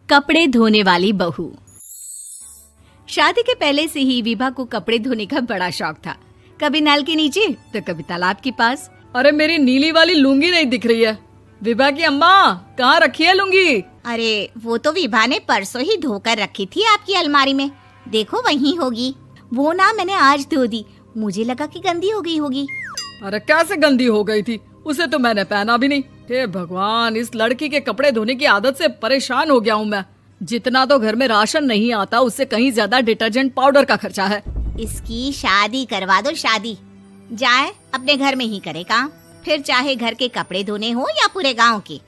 कपड़े धोने वाली बहू। शादी के पहले से ही विभा को कपड़े धोने का बड़ा शौक था। कभी नल के नीचे तो कभी तालाब के पास। अरे मेरी नीली वाली लुंगी नहीं दिख रही है। विभा की अम्मा, कहाँ रखी है लुंगी? अरे वो तो विभा ने परसों ही धोकर रखी थी आपकी अलमारी में, देखो वहीं होगी। वो ना मैंने आज धो दी, मुझे लगा कि गंदी हो गई होगी। अरे कैसे गंदी हो गई थी? उसे तो मैंने पहना भी नहीं। हे भगवान, इस लड़की के कपड़े धोने की आदत से परेशान हो गया हूँ मैं। जितना तो घर में राशन नहीं आता, उससे कहीं ज्यादा डिटर्जेंट पाउडर का खर्चा है। इसकी शादी करवा दो, शादी जाए अपने घर में ही करे काम, फिर चाहे घर के कपड़े धोने हो या पूरे गांव के।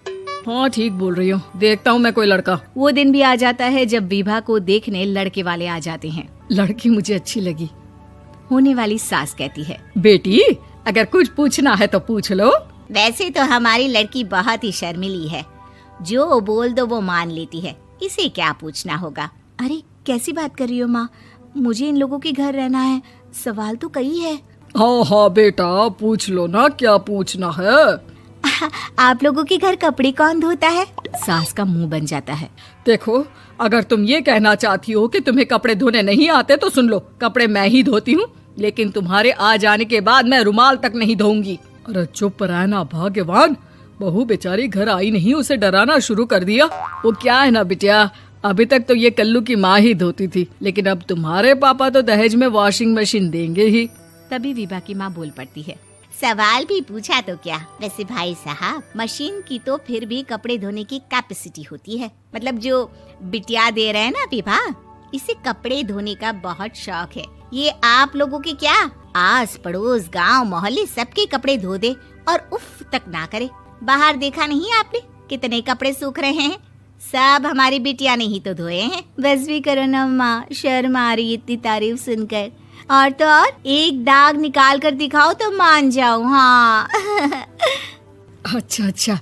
हाँ ठीक बोल रही हो, देखता हूँ मैं कोई लड़का। वो दिन भी आ जाता है जब विभा को देखने लड़के वाले आ जाते हैं। लड़की मुझे अच्छी लगी। होने वाली सास कहती है, बेटी अगर कुछ पूछना है तो पूछ लो। वैसे तो हमारी लड़की बहुत ही शर्मिली है, जो बोल दो वो मान लेती है, इसे क्या पूछना होगा। अरे कैसी बात कर रही हो माँ, मुझे इन लोगों के घर रहना है, सवाल तो कई है। हाँ हाँ बेटा, पूछ लो ना, क्या पूछना है। आप लोगों के घर कपड़े कौन धोता है? सास का मुंह बन जाता है। देखो, अगर तुम ये कहना चाहती हो कि तुम्हें कपड़े धोने नहीं आते तो सुन लो, कपड़े मैं ही धोती हूँ, लेकिन तुम्हारे आ जाने के बाद मैं रुमाल तक नहीं धोऊंगी। अरे चुप रहना भाग्यवान, बहू बेचारी घर आई नहीं, उसे डराना शुरू कर दिया। वो क्या है ना बिटिया, अभी तक तो ये कल्लू की माँ ही धोती थी, लेकिन अब तुम्हारे पापा तो दहेज में वॉशिंग मशीन देंगे ही। तभी विभा की माँ बोल पड़ती है, सवाल भी पूछा तो क्या। वैसे भाई साहब, मशीन की तो फिर भी कपड़े धोने की कैपेसिटी होती है। मतलब जो बिटिया दे रहे हैं ना विभा, इसे कपड़े धोने का बहुत शौक है। ये आप लोगों के क्या, आस पड़ोस गांव मोहल्ले सबके कपड़े धो दे और उफ तक ना करे। बाहर देखा नहीं आपने कितने कपड़े सूख रहे हैं? सब हमारी बिटिया ने ही तो धोए हैं। बस भी करो ना माँ, शर्म आ रही इतनी तारीफ सुनकर। और तो और एक दाग निकाल कर दिखाओ तो मान जाऊं। हाँ अच्छा,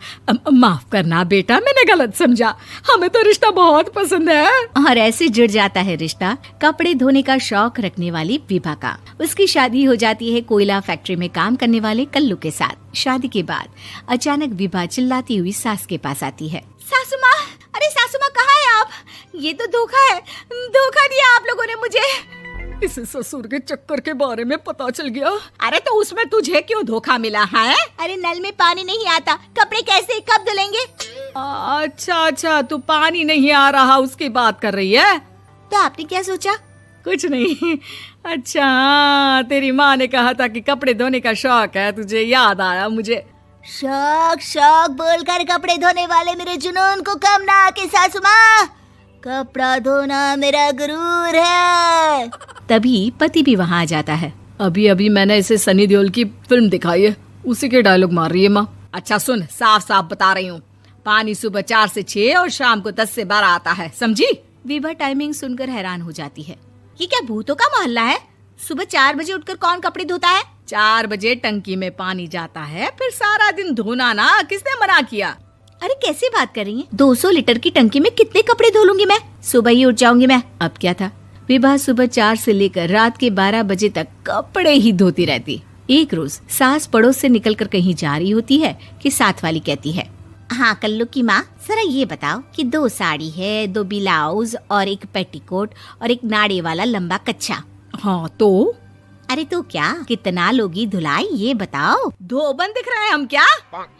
माफ करना बेटा, मैंने गलत समझा। हमें तो रिश्ता बहुत पसंद है। और ऐसे जुड़ जाता है रिश्ता कपड़े धोने का शौक रखने वाली विभा का। उसकी शादी हो जाती है कोयला फैक्ट्री में काम करने वाले कल्लू के साथ। शादी के बाद अचानक विभा चिल्लाती हुई सास के पास आती है। सासू माँ, अरे सासू माँ कहाँ है आप? ये तो धोखा है, धोखा दिया आप लोगों ने मुझे। इसे ससुर के चक्कर के बारे में पता चल गया। अरे तो उसमें तुझे क्यों धोखा मिला है? अरे नल में पानी नहीं आता, कपड़े कैसे कब धुलेंगे? अच्छा, तू पानी नहीं आ रहा उसकी बात कर रही है। तो आपने क्या सोचा? कुछ नहीं। अच्छा, तेरी माँ ने कहा था कि कपड़े धोने का शौक है तुझे, याद आया मुझे। शौक बोलकर कपड़े धोने वाले मेरे जुनून को कम ना आके सासू माँ, कपड़ा धोना मेरा गुरूर है। तभी पति भी वहाँ आ जाता है। अभी मैंने इसे सनी देओल की फिल्म दिखाई है, उसी के डायलॉग मार रही है माँ। अच्छा सुन, साफ बता रही हूँ, पानी सुबह 4 से 6 और शाम को 10 से 12 आता है, समझी? विभा टाइमिंग सुनकर हैरान हो जाती है। ये क्या भूतों का मोहल्ला है? सुबह 4 बजे उठकर कौन कपड़े धोता है? 4 बजे टंकी में पानी जाता है, फिर सारा दिन धोना ना, किसने मना किया? अरे कैसी बात कर रही हैं? 200 लीटर की टंकी में कितने कपड़े धो लूंगी मैं? सुबह ही उठ जाऊंगी मैं। अब क्या था, विभा सुबह 4 से लेकर रात के 12 बजे तक कपड़े ही धोती रहती। एक रोज सास पड़ोस से निकलकर कहीं जा रही होती है कि साथ वाली कहती है, हाँ कल्लू की माँ, जरा ये बताओ कि 2 साड़ी है, 2 ब्लाउज और एक पेटीकोट और एक नाड़े वाला लंबा कच्छा। हाँ तो? अरे तो क्या, कितना लोगी धुलाई ये बताओ। धोबन दिख रहे हैं हम क्या?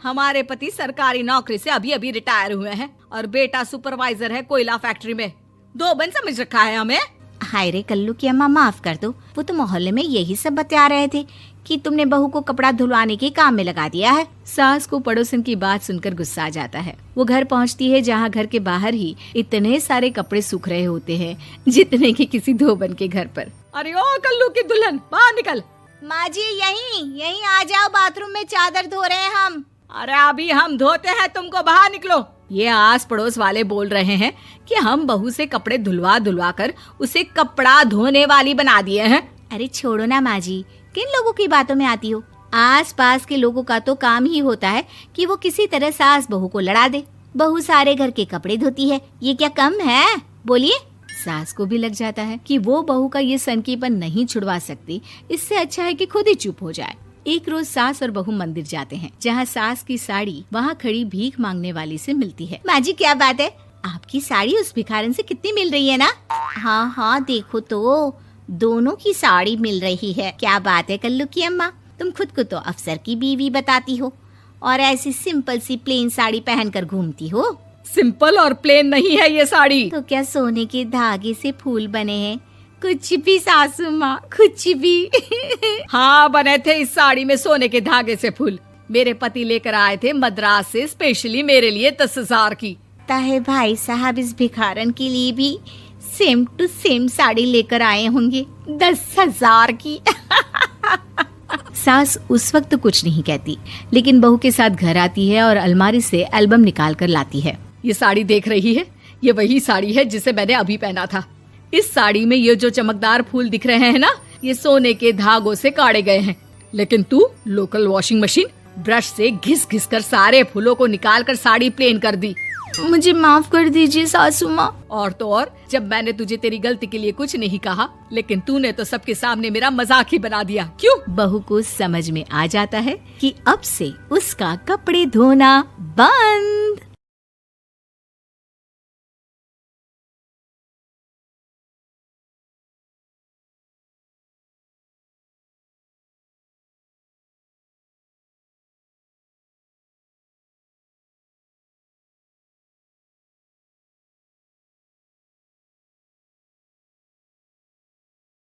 हमारे पति सरकारी नौकरी से अभी रिटायर हुए हैं और बेटा सुपरवाइजर है कोयला फैक्ट्री में। धोबन समझ रखा है हमें। हाय रे कल्लू की अम्मा, माफ कर दो, वो तो मोहल्ले में यही सब बता रहे थे कि तुमने बहू को कपड़ा धुलवाने के काम में लगा दिया है। सास को पड़ोसन की बात सुनकर गुस्सा आ जाता है। वो घर पहुंचती है जहां घर के बाहर ही इतने सारे कपड़े सूख रहे होते हैं जितने कि किसी धोबन के घर पर। अरे ओ कल्लू की दुल्हन, बाहर निकल। माँ जी यहीं आ जाओ, बाथरूम में चादर धो रहे हैं हम। अरे अभी हम धोते हैं, तुमको बाहर निकलो। ये आस पड़ोस वाले बोल रहे हैं कि हम बहू से कपड़े धुलवा कर उसे कपड़ा धोने वाली बना दिए हैं। अरे छोड़ो ना माँ जी, किन लोगों की बातों में आती हो? आस पास के लोगों का तो काम ही होता है कि वो किसी तरह सास बहू को लड़ा दे। बहू सारे घर के कपड़े धोती है, ये क्या कम है? बोलिए। सास को भी लग जाता है कि वो बहू का ये सनकीपन नहीं छुड़वा सकती, इससे अच्छा है कि खुद ही चुप हो जाए। एक रोज सास और बहू मंदिर जाते हैं, जहाँ सास की साड़ी वहाँ खड़ी भीख मांगने वाली से मिलती है। माँ जी क्या बात है, आपकी साड़ी उस भिखारन से कितनी मिल रही है ना? हाँ हाँ देखो तो, दोनों की साड़ी मिल रही है। क्या बात है कल्लू की अम्मा, तुम खुद को तो अफसर की बीवी बताती हो और ऐसी सिंपल सी प्लेन साड़ी पहनकर घूमती हो। सिंपल और प्लेन नहीं है ये साड़ी। तो क्या सोने के धागे से फूल बने हैं? कुछ भी सासू माँ, कुछ भी। हाँ बने थे इस साड़ी में सोने के धागे से फूल। मेरे पति लेकर आए थे मद्रास से स्पेशली मेरे लिए 10,000 की। ताहे भाई साहब इस भिखारन के लिए भी सेम टू सेम साड़ी लेकर आए होंगे 10,000 की। सास उस वक्त तो कुछ नहीं कहती, लेकिन बहू के साथ घर आती है और अलमारी से एल्बम निकाल कर लाती है। ये साड़ी देख रही है, ये वही साड़ी है जिसे मैंने अभी पहना था। इस साड़ी में ये जो चमकदार फूल दिख रहे हैं ना, ये सोने के धागों से काढ़े गए हैं। लेकिन तू लोकल वॉशिंग मशीन ब्रश से घिस घिस कर सारे फूलों को निकाल कर साड़ी प्लेन कर दी। मुझे माफ कर दीजिए सासू माँ। और तो और, जब मैंने तुझे तेरी गलती के लिए कुछ नहीं कहा, लेकिन तूने तो सबके सामने मेरा मजाक ही बना दिया। क्यों? बहू को समझ में आ जाता है कि अब से उसका कपड़े धोना बंद।